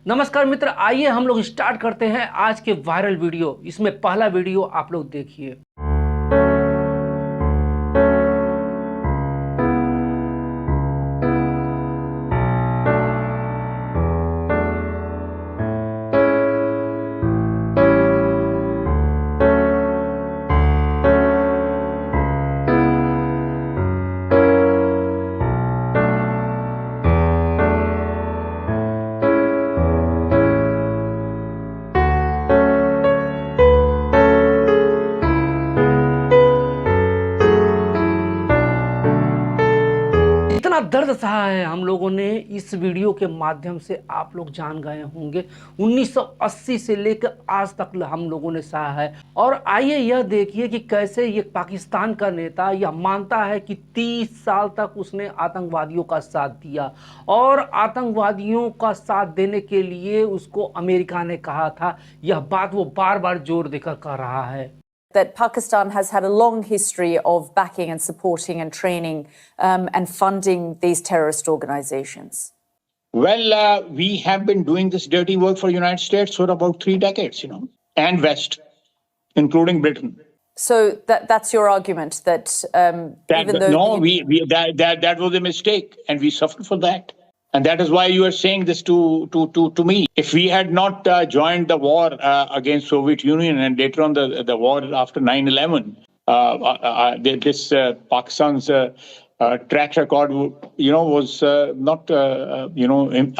नमस्कार मित्र, आइए हम लोग स्टार्ट करते हैं आज के वायरल वीडियो। इसमें पहला वीडियो आप लोग देखिए। इतना दर्द सहा है हम लोगों ने इस वीडियो के माध्यम से, आप लोग जान गए होंगे 1980 से लेकर आज तक हम लोगों ने सहा है। और आइए यह देखिए कि कैसे ये पाकिस्तान का नेता यह मानता है कि 30 साल तक उसने आतंकवादियों का साथ दिया और आतंकवादियों का साथ देने के लिए उसको अमेरिका ने कहा था। यह बात वो बार बार जोर देकर कह रहा है that Pakistan has had a long history of backing and supporting and training and funding these terrorist organizations. Well, we have been doing this dirty work for the United States for about 3 decades, and West, including Britain. So that's your argument that even though that was a mistake, and we suffered for that. And that is why you are saying this to me. If we had not joined the war against Soviet Union and later on the war after 9/11, this Pakistan's track record, was not,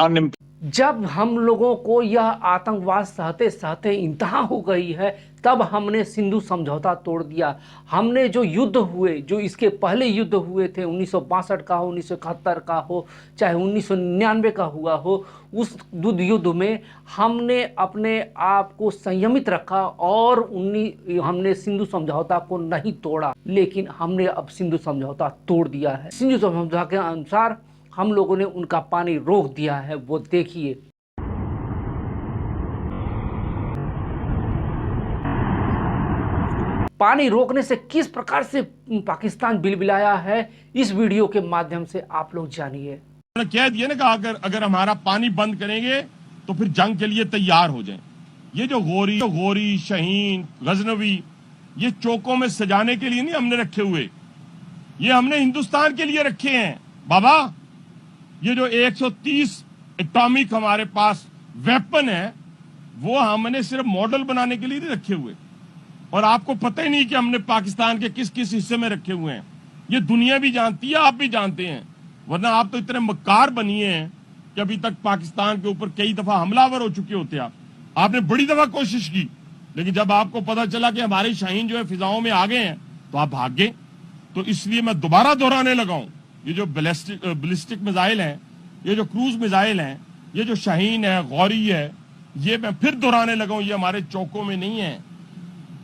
unimproved. जब हम लोगों को यह आतंकवाद सहते सहते इंतहा हो गई है, तब हमने सिंधु समझौता तोड़ दिया। हमने जो युद्ध हुए, जो इसके पहले युद्ध हुए थे, 1962 का हो, 1971 का हो, चाहे 1999 का हुआ हो, उस युद्ध में हमने अपने आप को संयमित रखा और हमने सिंधु समझौता को नहीं तोड़ा। लेकिन हमने अब सिंधु समझौता तोड़ दिया है। सिंधु समझौता के अनुसार हम लोगों ने उनका पानी रोक दिया है। वो देखिए, पानी रोकने से किस प्रकार से पाकिस्तान बिलबिलाया है, इस वीडियो के माध्यम से आप लोग जानिए। उन्होंने कह दिया ना कि अगर हमारा पानी बंद करेंगे तो फिर जंग के लिए तैयार हो जाएं। ये जो गोरी, शहीन, गजनवी, ये चौकों में सजाने के लिए नहीं हमने रखे हुए, ये हमने हिंदुस्तान के लिए रखे हैं बाबा। ये जो 130 एटॉमिक हमारे पास वेपन है, वो हमने सिर्फ मॉडल बनाने के लिए नहीं रखे हुए। और आपको पता ही नहीं कि हमने पाकिस्तान के किस किस हिस्से में रखे हुए हैं। ये दुनिया भी जानती है, आप भी जानते हैं, वरना आप तो इतने मक्कार बनिए हैं कि अभी तक पाकिस्तान के ऊपर कई दफा हमलावर हो चुके होते। आपने बड़ी दफा कोशिश की, लेकिन जब आपको पता चला कि हमारे शाहीन जो है फिजाओं में आ गए हैं, तो आप भाग गए। तो इसलिए मैं दोबारा दोहराने लगा हूं, ये जो बैलिस्टिक मिसाइल हैं, ये जो क्रूज मिसाइल हैं, ये जो शाहीन है, गौरी है, ये मैं फिर दोहराने लगा हूं, ये हमारे चौकों में नहीं है,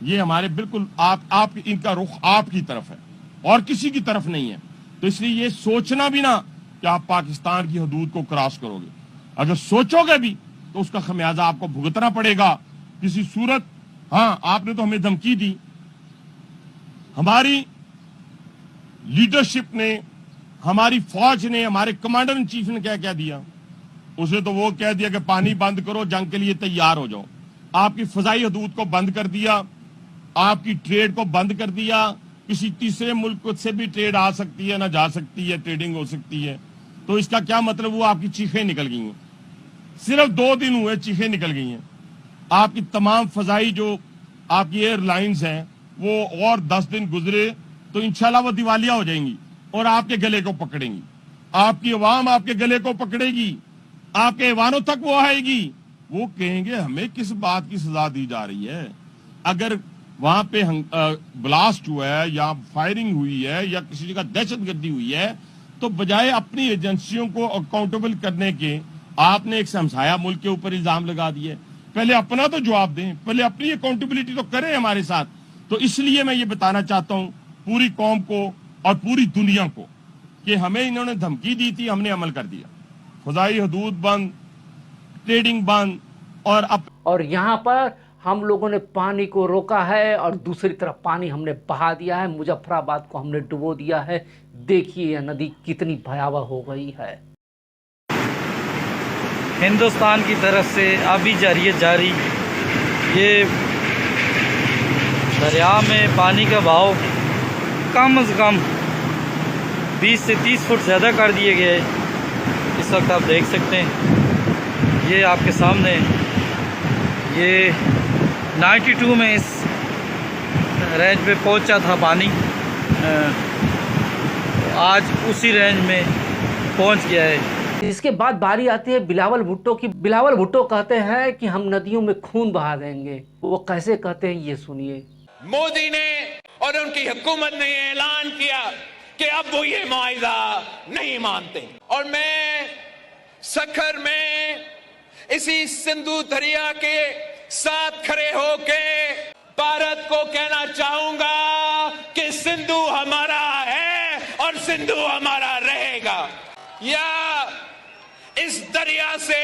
ये हमारे बिल्कुल आप इनका रुख आपकी तरफ है और किसी की तरफ नहीं है। तो इसलिए ये सोचना भी ना कि आप पाकिस्तान की हदूद को क्रॉस करोगे। अगर सोचोगे भी तो उसका खमियाजा आपको भुगतना पड़ेगा किसी सूरत। हाँ, आपने तो हमें धमकी दी, हमारी लीडरशिप ने, हमारी फौज ने, हमारे कमांडर इन चीफ ने क्या क्या दिया। उसे तो वो कह दिया कि पानी बंद करो, जंग के लिए तैयार हो जाओ। आपकी फजाई हदूद को बंद कर दिया, आपकी ट्रेड को बंद कर दिया। किसी तीसरे मुल्क से भी ट्रेड आ सकती है, ना जा सकती है, ट्रेडिंग हो सकती है। तो इसका क्या मतलब हुआ? आपकी चीखें निकल गई हैं। सिर्फ 2 दिन हुए, चीखें निकल गई हैं। आपकी तमाम फजाई जो आपकी एयरलाइंस हैं, वो और 10 दिन गुजरे तो इंशाल्लाह वो दिवालिया हो जाएंगी और आपके गले को पकड़ेंगी। आपकी अवाम आपके गले को पकड़ेगी, आपके ऐवानों तक वो आएगी। वो कहेंगे हमें किस बात की सजा दी जा रही है। अगर वहां पे ब्लास्ट हुआ है या फायरिंग हुई है या किसी जगह दहशतगर्दी हुई है, तो बजाय अपनी एजेंसियों को अकाउंटेबल करने के आपने एक हमसाया मुल्क के ऊपर इल्जाम लगा दिए। पहले अपना तो जवाब दें, पहले अपनी अकाउंटेबिलिटी तो करें हमारे साथ। तो इसलिए मैं ये बताना चाहता हूं पूरी कौम को और पूरी दुनिया को कि हमें इन्होंने धमकी दी थी, हमने अमल कर दिया। फजाई हदूद बंद, ट्रेडिंग बंद, और यहाँ पर हम लोगों ने पानी को रोका है और दूसरी तरफ पानी हमने बहा दिया है। मुजफ्फराबाद को हमने डुबो दिया है। देखिए यह नदी कितनी भयावह हो गई है। हिंदुस्तान की तरफ से अभी जारी है जारी। ये दरिया में पानी का बहाव कम से कम 20 से 30 फुट ज़्यादा कर दिए गए। इस वक्त आप देख सकते हैं, ये आपके सामने ये 92 में इस रेंज पे पहुंचा था पानी, आज उसी रेंज में पहुंच गया है। इसके बाद बारी आती है बिलावल भुट्टो की। बिलावल भुट्टो कहते हैं कि हम नदियों में खून बहा देंगे। वो कैसे कहते हैं ये सुनिए। मोदी ने और उनकी हुकूमत ने ऐलान किया कि अब वो ये मुआहिदा नहीं मानते, और मैं सखर में इसी सिंधु दरिया के साथ खड़े होके भारत को कहना चाहूंगा कि सिंधु हमारा है और सिंधु हमारा रहेगा। या इस दरिया से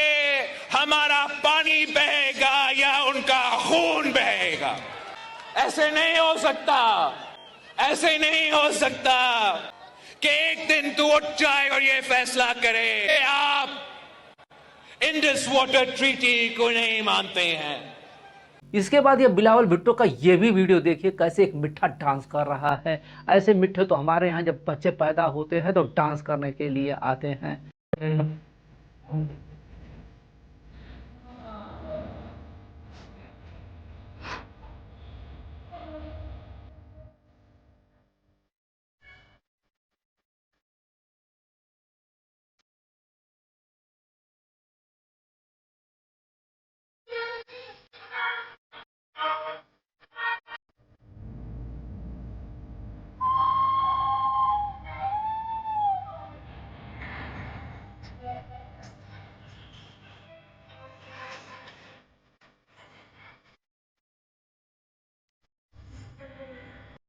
हमारा पानी बहेगा या उनका खून बहेगा। ऐसे नहीं हो सकता, ऐसे नहीं हो सकता कि एक दिन तू उठ जाए और ये फैसला करे कि आप इंडस वाटर ट्रीटी को नहीं मानते हैं। इसके बाद ये बिलावल भुट्टो का ये भी वीडियो देखिए, कैसे एक मिठा डांस कर रहा है। ऐसे मिठे तो हमारे यहाँ जब बच्चे पैदा होते हैं तो डांस करने के लिए आते हैं।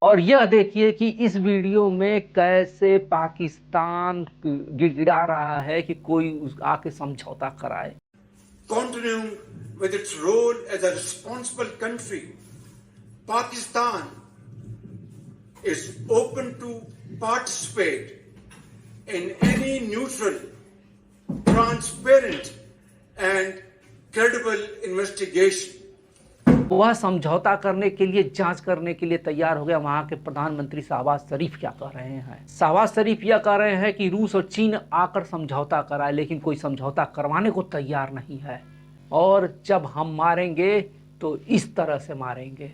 और यह देखिए कि इस वीडियो में कैसे पाकिस्तान गिड़गिड़ा रहा है कि कोई आके समझौता कराए। Continuing with its role as a responsible country, Pakistan is open to participate in any neutral, transparent and credible investigation. वह समझौता करने के लिए, जांच करने के लिए तैयार हो गया। वहां के प्रधानमंत्री शहबाज शरीफ क्या कह रहे हैं? शहबाज शरीफ यह कह रहे हैं कि रूस और चीन आकर समझौता कराए, लेकिन कोई समझौता करवाने को तैयार नहीं है। और जब हम मारेंगे तो इस तरह से मारेंगे।